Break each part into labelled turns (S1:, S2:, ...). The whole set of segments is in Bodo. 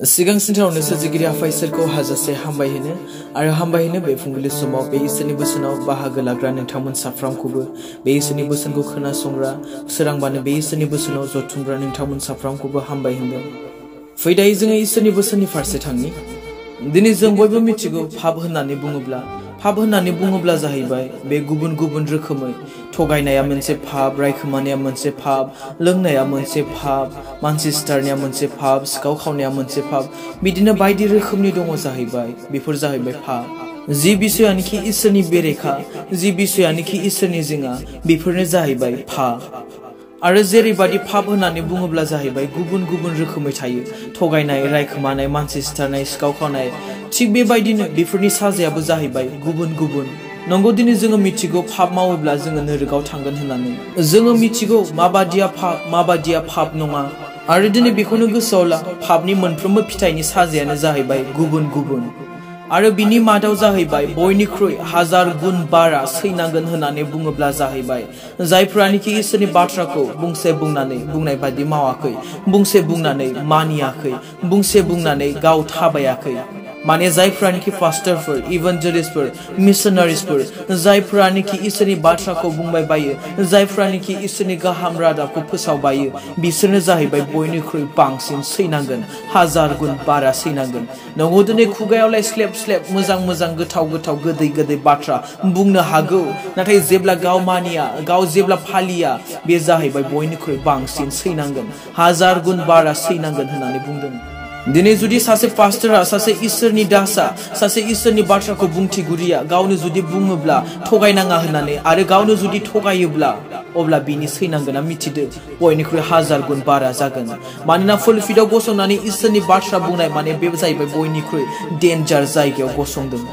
S1: सिगां सिन्थारावनो सोरजिगिरि आफा इसोरखौ हाजासे हामबायहोनो आरो हामबायहोनो बे फुंबिलि समाव बे इसोरनि बोसोनाव बाहागो लाग्रा नोंथांमोन साफ्रोमखौबो बे इसोरनि बोसोनखौ खोनासंग्रा सोरांबानो बे इसोरनि बोसोनाव जथुमग्रा नोंथांमोन साफ्रोमखौबो हामबायहोनो। फै दायो जोङो इसोरनि बोसोननि फारसे थांनि। दिनै जों बयबो मिथिगौ पाप होननानै बुङोब्ला जाहैबाय बे गुबुन गुबुन रोखोमै थगायनाया मोनसे पाप, रायखोमानाया मोनसे पाप, लोंनाया मोनसे पाप, मानसि सिथारनाया मोनसे पाप, सिखाव खावनाया मोनसे पाप, बिदिनो बायदि रोखोमनि दङ जाहैबाय। बेफोर जाहैबाय पाप। जि बिषयानिखि इसोरनि बेरेखा, जि बिषयानिखि इसोरनि जिङा, बेफोरनो जाहैबाय पाप। आरो जेरैबादि पाप होननानै बुङोब्ला जाहैबाय गुबुन गुबुन रोखोमै थायो। थगायनाय, रायखोमानाय, मानसि सिथारनाय, सिखाव खावनाय, थिग बेबायदिनो बेफोरनि साजायाबो जाहैबाय गुबुन गुबुन। नंगौ, दिनै जोङो मिथिगौ पाप मावोब्ला जोङो नोरगाव थांगोन होननानै। जोङो मिथिगौ माबादिया पाप नङा। आरो दिनै बेखौनो गोसोआव ला, पापनि मोनफ्रोमबो फिथाइनि साजायानो जाहैबाय गुबुन गुबुन। आरो बिनि मादाव जाहैबाय बयनिख्रुइ 1000 गुन बारा सैनांगोन होननानै बुङोब्ला जाहैबाय जायफ्रानिखि इसोरनि बाथ्राखौ बुंसे बुंनानै बुंनाय बादि मावाखै, बुंसे बुंनानै मानियाखै, बुंसे बुंनानै गाव थाबायाखै। माने जायफ्रानिखि पास्टरफोर, इभान्जेलिस्टफोर, मिशनारिसफोर, जायफ्रानिखि इसोरनि बाथ्राखौ बुंबाय बायो, जायफ्रानिखि इसोरनि गाहाम रादाबखौ फोसावबायो, बिसोरनो जाहैबाय बयनिख्रुइ बांसिन सैनांगोन, 1000 गुन बारा सैनांगोन। नंगौ, दिनै खुगायावलाय स्लेब स्लेब मोजां मोजां गोथाव गोथाव गोदै गोदै बाथ्रा बुंनो हागौ, नाथाय जेब्ला गाव मानिया, गाव जेब्ला फालिया, बे जाहैबाय बयनिख्रुइ बांसिन सैनांगोन, 1000 गुन बारा सैनांगोन होननानै बुंदों। दिनै जुदि सासे पास्टरा, सासे इसोरनि दासा, सासे इसोरनि बाथ्राखौ बुंथिगुरिया गावनो जुदि बुङोब्ला थगायनाङा होननानै आरो गावनो जुदि थगायोब्ला, अब्ला बिनि सैनांगोना मिथिदो बयनिख्रुइ 1000 गुन बारा जागोन। मानोना फुलफिटआव गसंनानै इसोरनि बाथ्रा बुंनाय माने बे जाहैबाय बयनिख्रुइ डेन्जार जायगायाव गसंदों।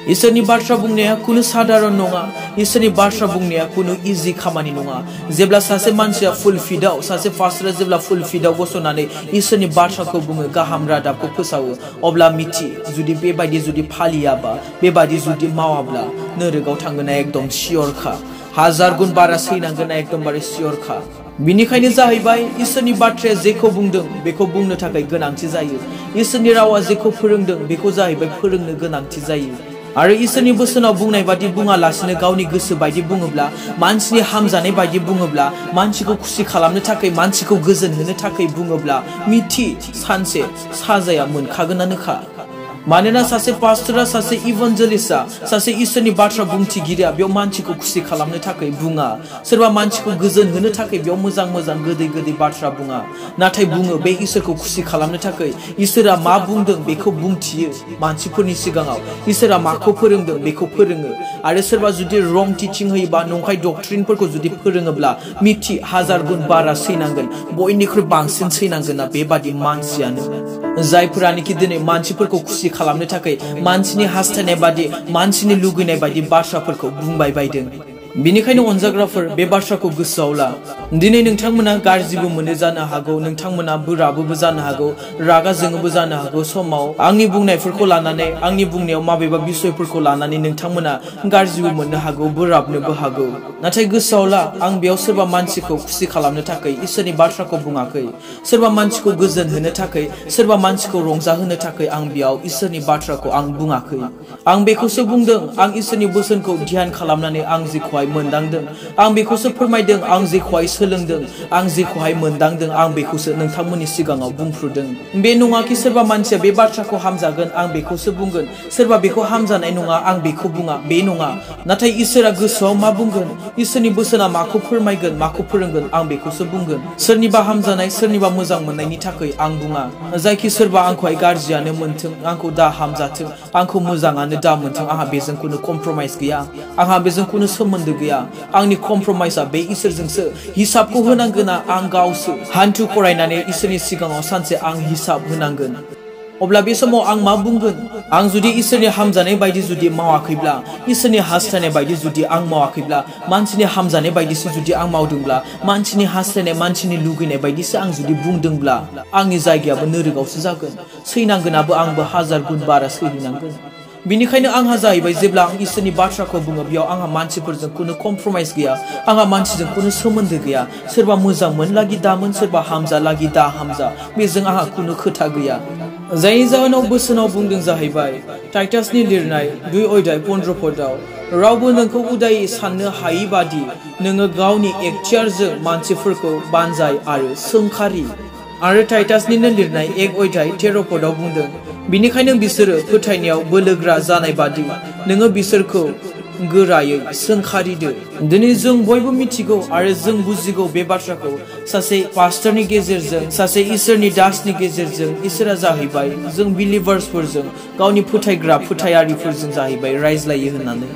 S1: इसोरनि बाथ्रा बुंनाया कुनु साधारन नङा। इसोरनि बाथ्रा बुंनाया कुनु इजि खामानि नङा। जेब्ला सासे मानसिया फुलफिटआव, सासे पास्टरा जेब्ला फुलफिटआव गसंनानै इसोरनि बाथ्राखौ बुङो, गाहाम रादाबखौ फोसावो, अब्ला मिथि, जुदि बेबायदि जुदि फालियाबा, बेबायदि जुदि मावाब्ला, नोरगाव थांगोना एकदम सियरखा, 1000 गुन बारा सैनांगोना एकदमबारे सियरखा। बिनिखायनो जाहैबाय इसोरनि बाथ्राया जेखौ बुंदों बेखौ बुंनो थाखाय गोनांथि जायो। इसोरनि रावा जेखौ फोरोंदों बेखौ जाहैबाय फोरोंनो गोनांथि जायो। आरो इसोरनि बोसोनाव बुंनाय बादि बुङालासिनो गावनि गोसो बायदि बुङोब्ला, मानसिनि हामजानाय बायदि बुङोब्ला, मानसिखौ खुसि खालामनो थाखाय, मानसिखौ गोजोन होनो थाखाय बुङोब्ला, मिथि सानसे साजाया मोनखागोनानोखा। मानोना सासे पास्टरा, सासे इभान्जेलिस्टआ, सासे इसोरनि बाथ्रा बुंथिगिरिया बेयाव मानसिखौ खुसि खालामनो थाखाय बुङा। सोरबा मानसिखौ गोजोन होनो थाखाय बेयाव मोजां मोजां गोदै गोदै बाथ्रा बुङा, नाथाय बुङो बे इसोरखौ खुसि खालामनो थाखाय। इसोरा मा बुंदों बेखौ बुंथियो मानसिफोरनि सिगाङाव। इसोरा माखौ फोरोंदों बेखौ फोरोङो। आरो सोरबा जुदि रं टिचिं होयोबा, नंखाय डक्ट्रिनफोरखौ जुदि फोरोङोब्ला, मिथि 1000 गुन बारा सैनांगोन, बयनिख्रुइ बांसिन सैनांगोना बेबादि मानसियानो। जायफोरानिखि दिनै मानसिफोरखौ खुसि खालामनो थाखाय मानसिनि हास्थायनाय बादि, मानसिनि लुगैनाय बायदि बाथ्राफोरखौ बुंबाय बायदों। बिनिखायनो अनजाग्राफोर, बे बाथ्राखौ गोसोआव ला। दिनै नोंथांमोना गाज्रिबो मोनो जानो हागौ, नोंथांमोना बोराबोबो जानो हागौ, रागा जोङोबो जानो हागौ। समाव आंनि बुंनायफोरखौ लानानै, आंनि बुंनायाव माबेबा बिसयफोरखौ लानानै नोंथांमोना गाज्रिबो मोननो हागौ, बोराबनोबो हागौ। नाथाय गोसोआव ला, आं बेयाव सोरबा मानसिखौ खुसि खालामनो थाखाय इसोरनि बाथ्राखौ बुङाखै। सोरबा मानसिखौ गोजोन होनो थाखाय, सोरबा मानसिखौ रंजाहोनो थाखाय आं बेयाव इसोरनि बाथ्राखौ आं बुङाखै। आं बेखौसो बुंदों, आं इसोरनि बोसोनखौ ध्यान खालामनानै आं जेखौहाय मोनदांदों, आं बेखौसो फोरमायदों, आं जेखौहाय सोलोंदों, आं जेखौहाय मोनदांदों, आं बेखौसो नोंथांमोननि सिगाङाव बुंफ्रुदों। बे नङाखि सोरबा मानसिया बे बाथ्राखौ हामजागोन, आं बेखौसो बुंगोन, सोरबा बेखौ हामजानाय नङा, आं बेखौ बुङा, बे नङा। नाथाय इसोरा गोसोआव मा बुंगोन, इसोरनि बोसोना माखौ फोरमायगोन, माखौ फोरोंगोन, आं बेखौसो बुंगोन। सोरनिबा हामजानाय, सोरनिबा मोजां मोननायनि थाखाय आं बुङा। जायखि सोरबा आंखौहाय गाज्रियानो मोनथों, आंखौ दा हामजाथों, आंखौ मोजाङानो दा मोनथों, आंहा बेजों खुनु कमप्रमाइज गैया, आंहा बेजों खुनु सोमोन्दो गैया। आंनि कमप्रमाइजआ बे इसोरजोंसो। हिसाबखौ होनांगोना आं गावसो। हान्थु खरायनानै इसोरनि सिगाङाव सानसे आं हिसाब होनांगोन। अब्ला बे समाव आं मा बुंगोन? आं जुदि इसोरनि हामजानाय बायदि जुदि मावाखैब्ला, इसोरनि हास्थायनाय बायदि जुदि आं मावाखैब्ला, मानसिनि हामजानाय बायदिसो जुदि आं मावदोंब्ला, मानसिनि हास्थायनाय, मानसिनि लुगैनाय बायदिसो आं जुदि बुंदोंब्ला, आंनि जायगायाबो नोरगावसो जागोन। सैनांगोनाबो आंबो 1000 गुन बारा सैनांगोन। बिनिखायनो आंहा जाहैबाय, जेब्ला आं इसोरनि बाथ्राखौ बुङो, बेयाव आंहा मानसिफोरजों खुनु कमप्रमाइज गैया, आंहा मानसिजों खुनु सोमोन्दो गैया। सोरबा मोजां मोनलागि दामोन, सोरबा हामजालागि दा हामजा, बेजों आंहा खुनु खोथा गैया। जायनि जाहोनाव बोसोनाव बुंदों जाहैबाय टाइटासनि लिरनाय 2 अध्याय 15 पदआव रावबो नोंखौ उदायै साननो हायि बादि नोङो गावनि एखथियारजों मानसिफोरखौ बानजाय आरो सोंखारि आरो टाइटासनिनो लिरनाय 1 अध्याय 13 पदआव बुंदों बिनिखायनो बिसोरो फोथायनायाव बोलोग्रा जानाय बादि नोङो बिसोरखौ गोरायै सोंखारिदो दिनै जों बयबो मिथिगौ आरो जों बुजिगौ बे बाथ्राखौ सासे पास्टरनि गेजेरजों सासे इसोरनि दासनि गेजेरजों इसोरा जाहैबाय जों बिलिभार्सफोरजों गावनि फोथायग्रा फोथायारिफोरजों जाहैबाय रायज्लायो होननानै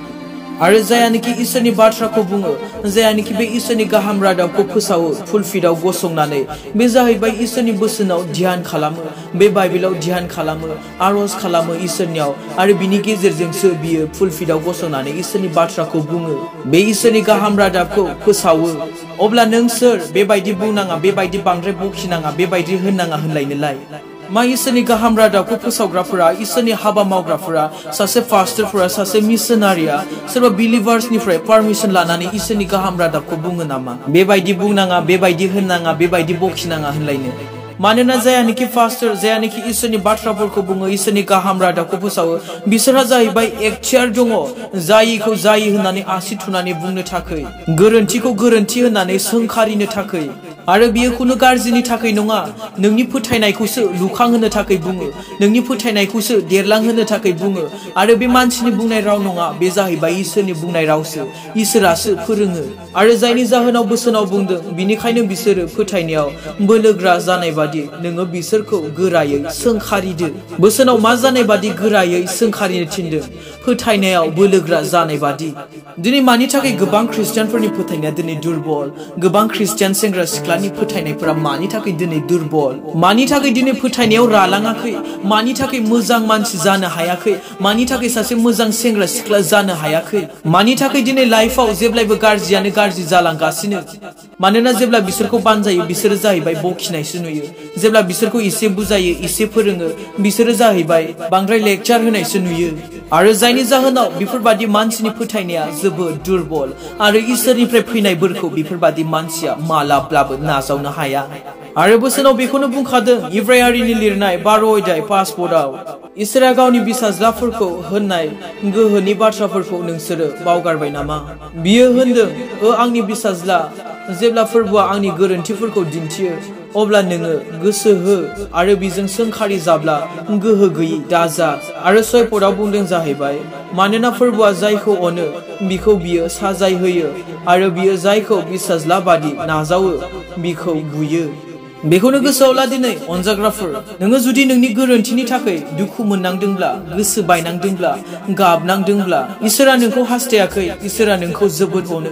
S1: आरो जायानोखि इसोरनि बाथ्राखौ बुङो जायानोखि बे इसोरनि गाहाम रादाबखौ फोसावो फुलफिटआव गसंनानै बे जाहैबाय इसोरनि बोसोनाव ध्यान खालामो बे बाइबेलाव ध्यान खालामो आरज खालामो इसोरनियाव आरो बिनि गेजेरजोंसो बियो फुलफिटआव गसंनानै इसोरनि बाथ्राखौ बुङो बे इसोरनि गाहाम रादाबखौ फोसावो अब्ला नों सोर बेबायदि बुंनाङा बेबायदि बांद्राय बखिनाङा बेबायदि होननाङा होनलायनोलाय मा इसोरनि गाहाम रादाबखौ फोसावग्राफोरा इसोरनि हाबा मावग्राफोरा सासे पास्टरफोरा सासे मिशनारिया सोरबा बिलिभार्सनिफ्राय पारमिसन लानानै इसोरनि गाहाम रादाबखौ बुङो नामा बेबायदि बुंनाङा बेबायदि होननाङा बेबायदि बखिनाङा होनलायनो मानोना जायानोखि पास्टर जायानोखि इसोरनि बाथ्राफोरखौ बुङो इसोरनि गाहाम रादाबखौ फोसावो बिसोरहा जाहैबाय एखथियार दङ जायिखौ जायि होननानै आसि थुनानै बुंनो थाखाय गोरोन्थिखौ गोरोन्थि होननानै सोंखारिनो थाखाय आरो बियो खुनु गाज्रिनि थाखाय नङा नोंनि फोथायनायखौसो लुखांहोनो थाखाय बुङो नोंनि फोथायनायखौसो देरलांहोनो थाखाय बुङो आरो बे मानसिनि बुंनाय राव नङा बे जाहैबाय इसोरनि बुंनाय रावसो इसोरासो फोरोङो आरो जायनि जाहोनाव बोसोनाव बुंदों बिनिखायनो बिसोरो फोथायनायाव बोलोग्रा जानाय बादि नोङो बिसोरखौ गोरायै सोंखारिदो बोसोनाव मा जानाय बादि गोरायै सोंखारिनो थिनदों फोथायनायाव बोलोग्रा जानाय बादि दिनै मानि थाखाय गोबां ख्रिस्टियानफोरनि फोथायनाया दिनै दुर्बल गोबां ख्रिस्टियान सेंग्रा सिख्लानि फोथायनायफोरा मानि थाखाय दिनै दुर्बल मानि थाखाय दिनै फोथायनायाव रालाङाखै मानि थाखाय मोजां मानसि जानो हायाखै मानि थाखाय सासे मोजां सेंग्रा सिख्ला जानो हायाखै मानि थाखाय दिनै लाइफआव जेब्लायबो गाज्रियानो गाज्रि जालांगासिनो मानोना जेब्ला बिसोरखौ बानजायो बिसोरो जाहैबाय बखिनायसो नुयो जेब्ला बिसोरखौ एसे बुजायो एसे फोरोङो बिसोरो जाहैबाय बांद्राय लेक्चार होनायसो नुयो आरो जायनि जाहोनाव बेफोरबादि मानसिनि फोथायनाया जोबोद दुर्बल आरो इसोरनिफ्राय फैनाय बोरखौ बेफोरबादि मानसिया मालाब्लाबो नाजावनो हाया आरो बोसोनाव बेखौनो बुंखादों इब्रायारिनि लिरनाय 12 अध्याय 5 पदआव इसोरा गावनि बिसाज्लाफोरखौ होननाय गोहोनि बाथ्राफोरखौ नोंसोरो बावगारबाय नामा बियो होनदों आंनि बिसाज्ला जेब्ला फोरबोआ आंनि गोरोन्थिफोरखौ दिन्थियो अब्ला नोङो गोसो हो आरो बिजों सोंखारि जाब्ला गोहो गैयै दाजा आरो 6 पदआव बुंदों जाहैबाय मानोना फोरबोआ जायखौ अनो बिखौ बियो साजाय होयो आरो बियो जायखौ बिसाज्ला बादि नाजावो बिखौ बुयो बेखौनो गोसोआव ला दिनै अनजाग्राफोर नोङो जुदि नोंनि गोरोन्थिनि थाखाय दुखु मोननांदोंब्ला गोसो बायनांदोंब्ला गाबनांदोंब्ला इसोरा नोंखौ हास्थायाखै इसोरा नोंखौ जोबोद अनो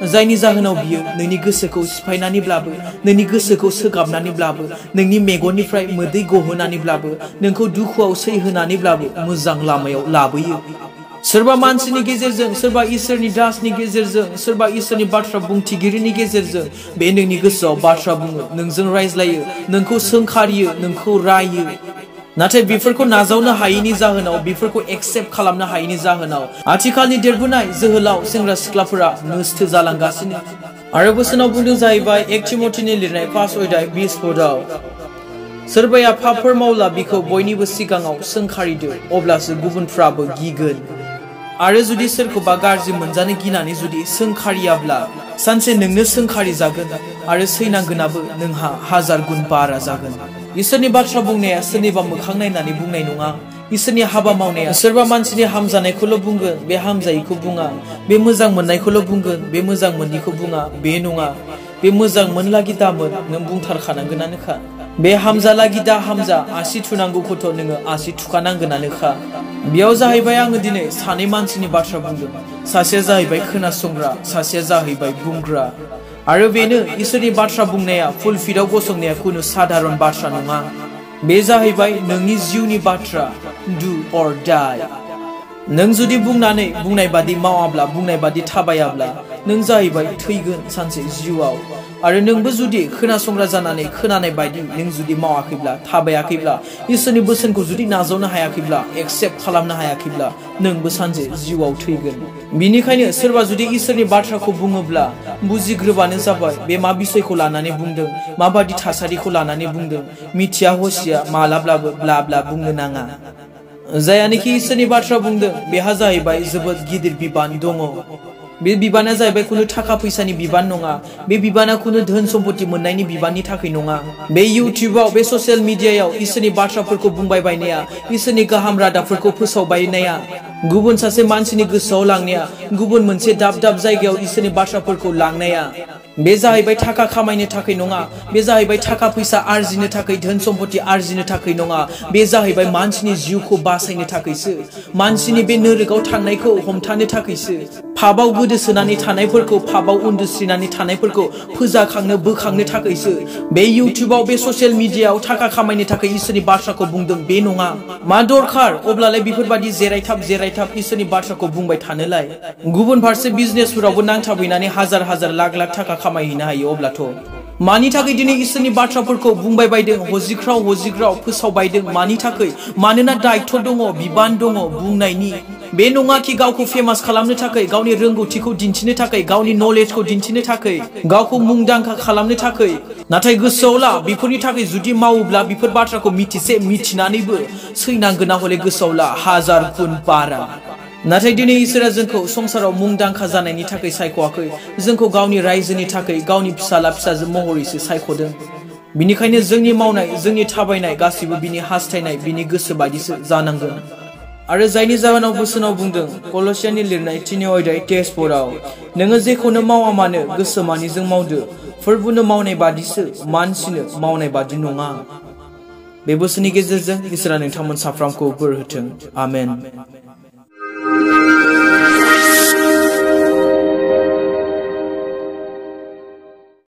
S1: जायनि जाहोनाव बियो नोंनि गोसोखौ सिफायनानैब्लाबो नोंनि गोसोखौ सोगाबनानैब्लाबो नोंनि मेगननिफ्राय मोदै गहोनानैब्लाबो नोंखौ दुखुआव सैहोनानैब्लाबो मोजां लामायाव लाबोयो सोरबा मानसिनि गेजेरजों सोरबा इसोरनि दासनि गेजेरजों सोरबा इसोरनि बाथ्रा बुंथिगिरिनि गेजेरजों बे नोंनि गोसोआव बाथ्रा बुङो नोंजों रायज्लायो नोंखौ सोंखारियो नोंखौ रायो नाथाय बेफोरखौ नाजावनो हायैनि जाहोनाव बेफोरखौ एक्सेप्ट खालामनो हायैनि जाहोनाव आथिखालनि देरबोनाय जोहोलाव सेंग्रा सिख्लाफोरा नस्थ जालांगासिनो आरो बोसोनाव बुंदों जाहैबाय 1 थिमथिनि लिरनाय 5 अध्याय 20 पदआव सोरबाया पापफोर मावला बिखौ बयनिबो सिगाङाव सोंखारिदो अब्लासो गुबुनफ्राबो गिगोन आरो जुदि सोरखौबा गाज्रि मोनजानो गिनानै जुदि सोंखारियाब्ला सानसे नोंनो सोंखारि जागोन आरो सैनांगोनाबो नोंहा 1000 गुन बारा जागोन इसोरनि बाथ्रा बुंनाया सोरनिबा मोखां नायनानै बुंनाय नङा इसोरनि हाबा मावनाया सोरबा मानसिनि हामजानायखौल बुंगोन बे हामजायैखौ बुङा बे मोजां मोननायखौल बुंगोन बे मोजां मोनैखौ बुङा बे नङा बे मोजां मोनलागि दामोन नों बुंथारखानांगोनानोखा बे हामजालागि दा हामजा आसि थुनांगौखौथ नोङो आसि थुखानांगोनानोखा बेयाव जाहैबाय आङो दिनै सानै मानसिनि बाथ्रा बुंदों सासेया जाहैबाय खोनासंग्रा सासेया जाहैबाय बुंग्रा आरो बेनो इसोरनि बाथ्रा बुंनाया फुलफिटआव गसंनाया खुनु साधारन बाथ्रा नङा बे जाहैबाय नोंनि जिउनि बाथ्रा डु अर डाइ नों जुदि बुंनानै बुंनाय बादि मावाब्ला बुंनाय बादि थाबायाब्ला नों जाहैबाय थैगोन सानसे जिउआव आरो नोंबो जुदि खोनासंग्रा जानानै खोनानाय बायदि नों जुदि मावाखैब्ला थाबायाखैब्ला इसोरनि बोसोनखौ जुदि नाजावनो हायाखैब्ला एक्सेप्ट खालामनो हायाखैब्ला नोंबो सानसे जिउआव थैगोन बिनिखायनो सोरबा जुदि इसोरनि बाथ्राखौ बुङोब्ला बुजिग्रोबानो जाबाय बे मा बिषयखौ लानानै बुंदों माबादि थासारिखौ लानानै बुंदों मिथिया हसिया मालाब्लाबो ब्ला ब्ला बुंनो नाङा जायानोखि इसोरनि बाथ्रा बुंदों बेहा जाहैबाय जोबोद गिदिर बिबान दङ बे बिबाना जाहैबाय कुनु थाखा फैसानि बिबान नङा बे बिबाना कुनु धोन सम्पति मोननायनि बिबाननि थाखाय नङा बे इउटिउबआव बे ससियेल मिडियायाव इसोरनि बाथ्राफोरखौ बुंबाय बायनाया इसोरनि गाहाम रादाबफोरखौ फोसावबायनाया गुबुन सासे मानसिनि गोसोआव लांनाया गुबुन मोनसे दाब दाब जायगायाव इसोरनि बाथ्राफोरखौ लांनाया बे जाहैबाय थाखा खामायनो थाखाय नङा बे जाहैबाय थाखा फैसा आर्जिनो थाखाय धोन सम्पति आर्जिनो थाखाय नङा बे जाहैबाय मानसिनि जिउखौ बासायनो थाखायसो मानसिनि बे नोरोगाव थांनायखौ हमथानो थाखायसो फाबाव गोदोसोनानै थानायफोरखौ फाबाव उन्दुस्रिनानै थानायफोरखौ फोजाखांनो बोखांनो थाखायसो बे इउटिउबआव बे ससियेल मिडियायाव थाखा खामायनो थाखाय इसोरनि बाथ्राखौ बुंदों बे नङा मा दरखार अब्लालाय बेफोरबादि जेरायथाब इसोरनि बाथ्राखौ बुंबाय थानोलाय गुबुन फारसे बिजनेसफोरावबो नांथाबहैनानै हाजार हाजार लाख लाख थाखा खामायहैनो हायो अब्लाथ' मानि थाखाय दिनै इसोरनि बाथ्राफोरखौ बुंबाय बायदों हजिख्राव फोसावबायदों मानि थाखाय मानोना दायित्व दङ बिबान दङ बुंनायनि बे नङा कि गावखौ फेमास खालामनो थाखाय गावनि रोंगौथिखौ दिन्थिनो थाखाय गावनि नलेजखौ दिन्थिनो थाखाय गावखौ मुंदांखा खालामनो थाखाय नाथाय गोसोआव ला बेफोरनि थाखाय जुदि मावोब्ला बेफोर बाथ्राखौ मिथिनानैबो सैनांगोना हले गोसोआव ला हाजार गुन बारा नाथाय दिनै इसोरा जोंखौ संसाराव मुंदांखा जानायनि थाखाय सायख'वाखै जोंखौ गावनि रायजोनि थाखाय गावनि फिसाला फिसाजो महरैसो सायख'दों बिनिखायनो जोंनि मावनाय जोंनि थाबायनाय गासिबो बिनि हास्थायनाय बिनि गोसो बायदिसो जानांगोन आरो जायनि जाहोनाव बोसोनाव बुंदों कलसियानि लिरनाय 3 अध्याय 4 नोङो जेखौनो मावा मानो गोसो मानिजों मावदो फोरबुनो मावनाय बादिसो मानसिनो मावनाय बादि नङा बे बोसोननि गेजेरजों इसोरा नोंथांमोन साफ्रोमखौ बोर होथों आमेन